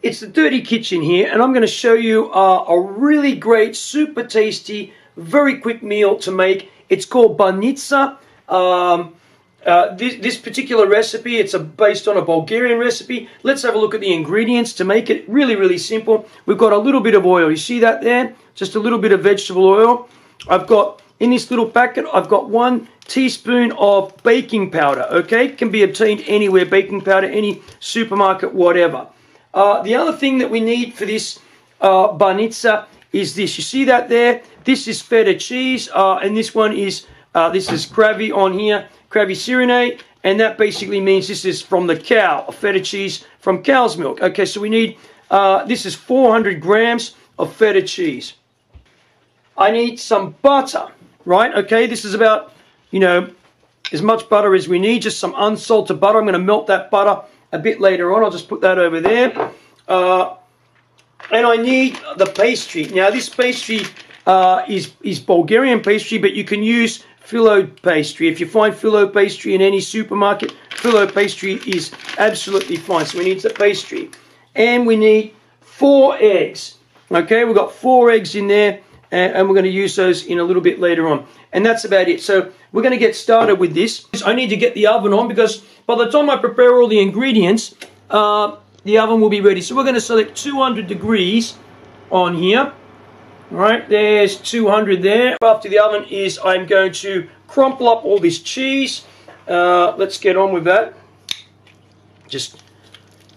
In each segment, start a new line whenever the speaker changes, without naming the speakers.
It's the Dirty Kitchen here, and I'm going to show you a really great, super tasty, very quick meal to make. It's called Banitza. This particular recipe, it's based on a Bulgarian recipe. Let's have a look at the ingredients to make it really simple. We've got a little bit of oil. You see that there? Just a little bit of vegetable oil. I've got, in this little packet, I've got 1 teaspoon of baking powder, okay? Can be obtained anywhere, baking powder, any supermarket, whatever. The other thing that we need for this Banitza is this. You see that there? This is feta cheese, and this one is, this is crava on here, crava sirene, and that basically means this is from the cow, a feta cheese from cow's milk. Okay, so we need, this is 400 grams of feta cheese. I need some butter, right? Okay, this is about, you know, as much butter as we need, just some unsalted butter. I'm going to melt that butter a bit later on. I'll just put that over there. And I need the pastry. Now, this pastry is Bulgarian pastry, but you can use Filo pastry. If you find Filo pastry in any supermarket, Filo pastry is absolutely fine. So we need the pastry. And we need 4 eggs. Okay, we've got 4 eggs in there, and we're going to use those in a little bit later on. And that's about it. So we're going to get started with this. I need to get the oven on because by the time I prepare all the ingredients, the oven will be ready. So we're going to select 200 degrees on here. All right, there's 200 there. After the oven is, I'm going to crumple up all this cheese. Let's get on with that. Just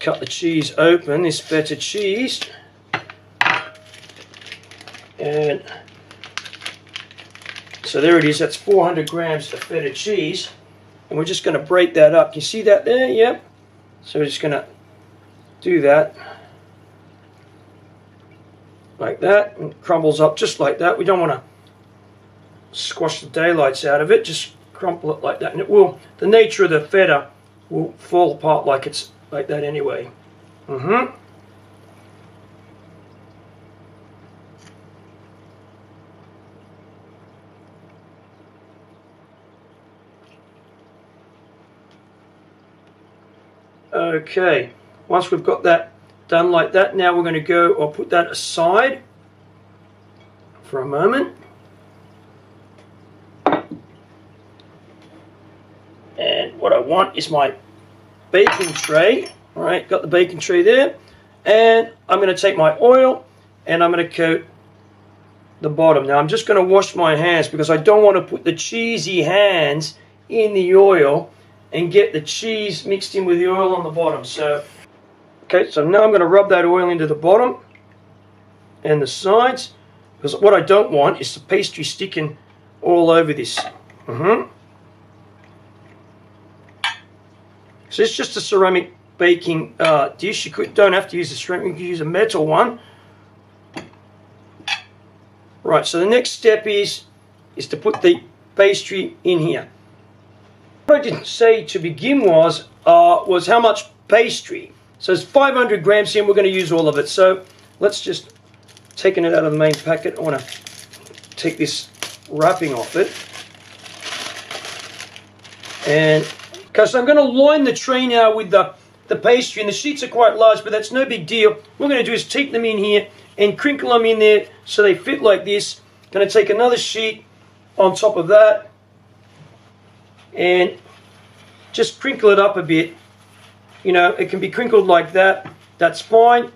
cut the cheese open, this feta cheese. And so there it is. That's 400 grams of feta cheese. And we're just going to break that up. You see that there? Yep. So we're just going to do that. Like that. And it crumbles up just like that. We don't want to squash the daylights out of it. Just crumple it like that. And it will, the nature of the feta will fall apart like it's like that anyway. Okay, once we've got that done like that, now we're going to go, I'll put that aside for a moment. And what I want is my baking tray. All right, got the baking tray there. And I'm going to take my oil and I'm going to coat the bottom. Now I'm just going to wash my hands because I don't want to put the cheesy hands in the oil and get the cheese mixed in with the oil on the bottom. So, okay, so now I'm going to rub that oil into the bottom and the sides, because what I don't want is the pastry sticking all over this. So it's just a ceramic baking dish. You don't have to use a ceramic, you can use a metal one. Right, so the next step is to put the pastry in here. What I didn't say to begin was how much pastry. So it's 500 grams here, and we're going to use all of it. So let's just, taking it out of the main packet, I want to take this wrapping off it. And because I'm going to line the tray now with the pastry, and the sheets are quite large, but that's no big deal. What we're going to do is take them in here and crinkle them in there so they fit like this. Going to take another sheet on top of that and just crinkle it up a bit. You know, it can be crinkled like that. That's fine.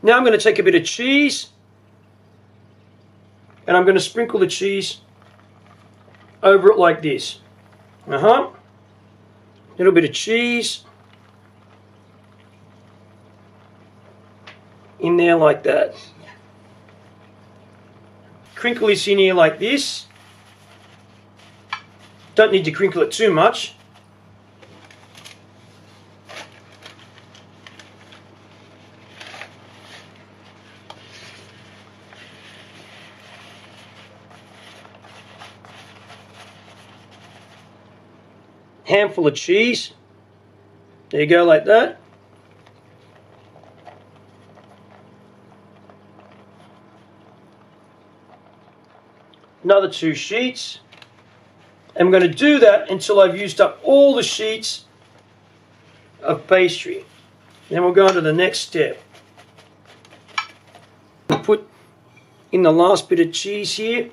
Now I'm going to take a bit of cheese and I'm going to sprinkle the cheese over it like this. A little bit of cheese in there like that. Crinkle this in here like this. Don't need to crinkle it too much. Handful of cheese. There you go, like that. Another 2 sheets. I'm going to do that until I've used up all the sheets of pastry. Then we'll go on to the next step. put in the last bit of cheese here.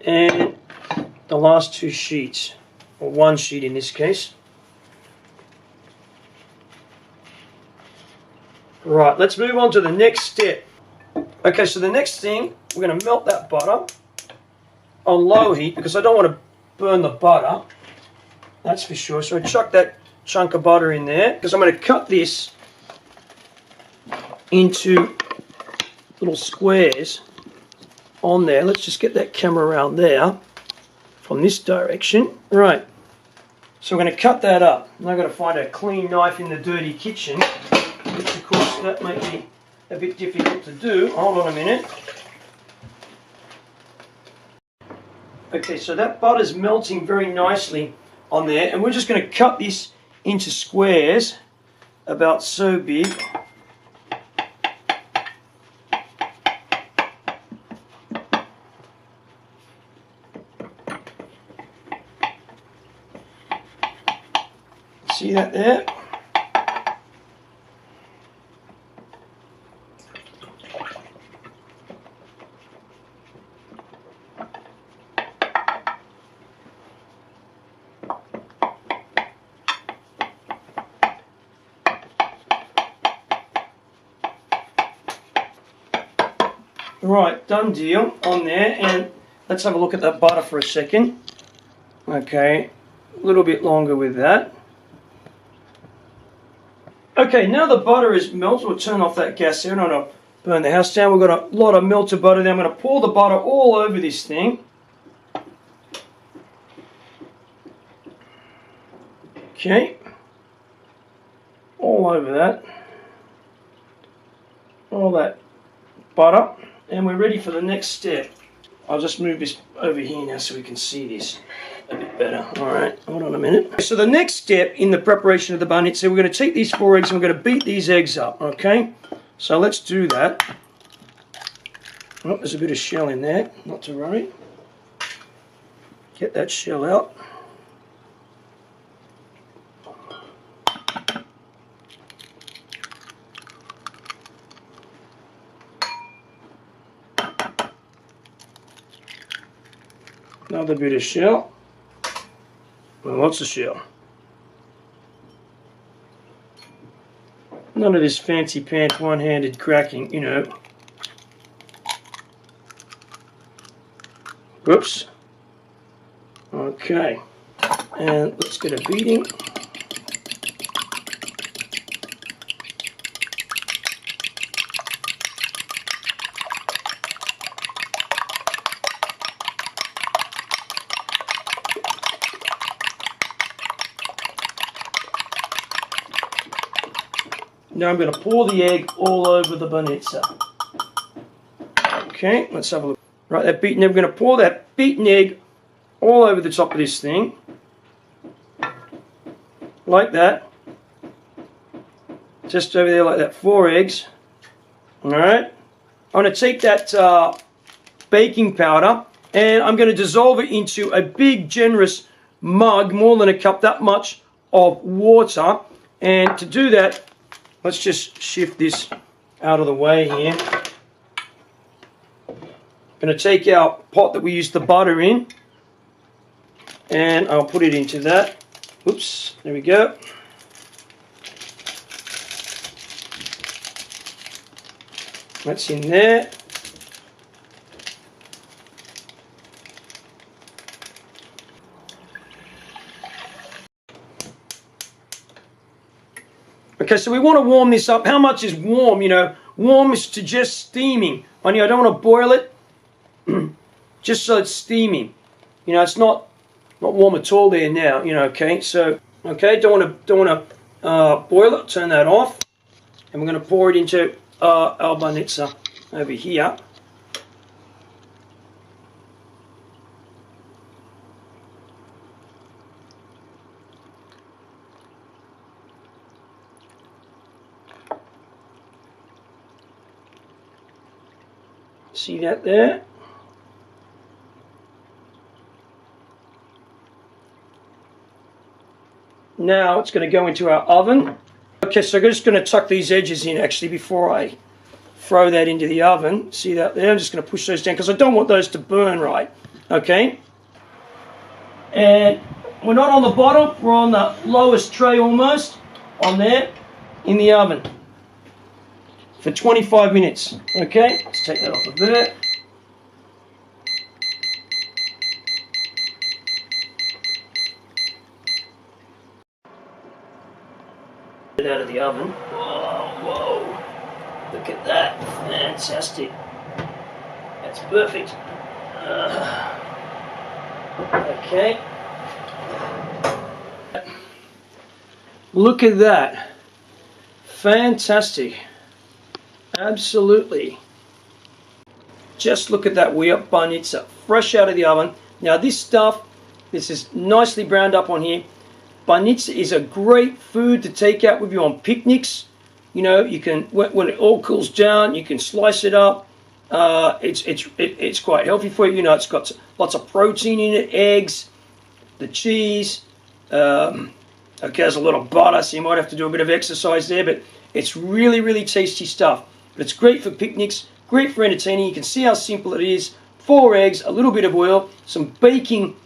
And the last 2 sheets, or 1 sheet in this case. Right, let's move on to the next step. Okay, so the next thing, we're going to melt that butter on low heat because I don't want to burn the butter, that's for sure. So I chuck that chunk of butter in there because I'm going to cut this into little squares on there. Let's just get that camera around there from this direction. Right, so we're going to cut that up. And I've got to find a clean knife in the dirty kitchen, which of course that may be a bit difficult to do. Hold on a minute. Okay, so that butter's melting very nicely on there, and we're just going to cut this into squares about so big. See that there? Right, done deal on there, and let's have a look at that butter for a second. Okay, a little bit longer with that. Okay, now the butter is melted. We'll turn off that gas there. I don't want to burn the house down. We've got a lot of melted butter there. I'm going to pour the butter all over this thing. Okay, all over that. All that butter. And we're ready for the next step. I'll just move this over here now so we can see this a bit better. Alright, hold on a minute. So the next step in the preparation of the banitza, we're going to take these 4 eggs and we're going to beat these eggs up, okay? So let's do that. Oh, there's a bit of shell in there, not to worry. Get that shell out. Another bit of shell. Well, lots of shell. None of this fancy pants one-handed cracking, you know. Whoops. Okay. And let's get a beating. Now I'm going to pour the egg all over the banitza. Okay, let's have a look. Right, that beaten egg, we're going to pour that beaten egg all over the top of this thing. Like that. Just over there like that, 4 eggs. Alright. I'm going to take that baking powder and I'm going to dissolve it into a big generous mug, more than a cup, that much of water. And to do that, let's just shift this out of the way here. I'm going to take our pot that we used the butter in and I'll put it into that. Oops, there we go. That's in there. Okay, so we want to warm this up. How much is warm? You know, warm is to just steaming. I don't want to boil it, just so it's steaming. You know, it's not warm at all there now. You know, okay. So, okay, don't want to boil it. Turn that off, and we're going to pour it into our banitza over here. See that there? Now it's going to go into our oven. Okay, so I'm just going to tuck these edges in actually before I throw that into the oven. See that there? I'm just going to push those down because I don't want those to burn, right? Okay. And we're not on the bottom, we're on the lowest tray almost, on there, in the oven for 25 minutes. Okay, let's take that off of there. Get out of the oven. Whoa, look at that, fantastic. That's perfect. Okay. Look at that. Fantastic. Absolutely. Just look at that Banitza, fresh out of the oven. Now this stuff, this is nicely browned up on here. Banitza is a great food to take out with you on picnics. You know, you can, when it all cools down, you can slice it up. It's quite healthy for you. You know, it's got lots of protein in it, eggs, the cheese. Okay, there's a lot of butter, so you might have to do a bit of exercise there, but it's really, really tasty stuff. But it's great for picnics, great for entertaining. You can see how simple it is. 4 eggs, a little bit of oil, some baking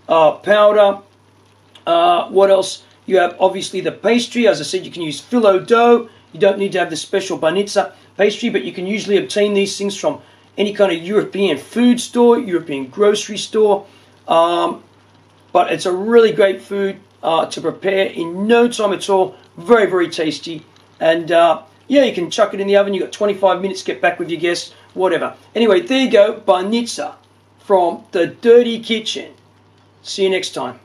powder. What else? You have obviously the pastry. As I said, you can use Filo dough. You don't need to have the special Banitza pastry, but you can usually obtain these things from any kind of European food store, European grocery store. But it's a really great food to prepare in no time at all. Very, very tasty. And yeah, you can chuck it in the oven. You've got 25 minutes, get back with your guests, whatever. Anyway, there you go, Banitza from the Dirty Kitchen. See you next time.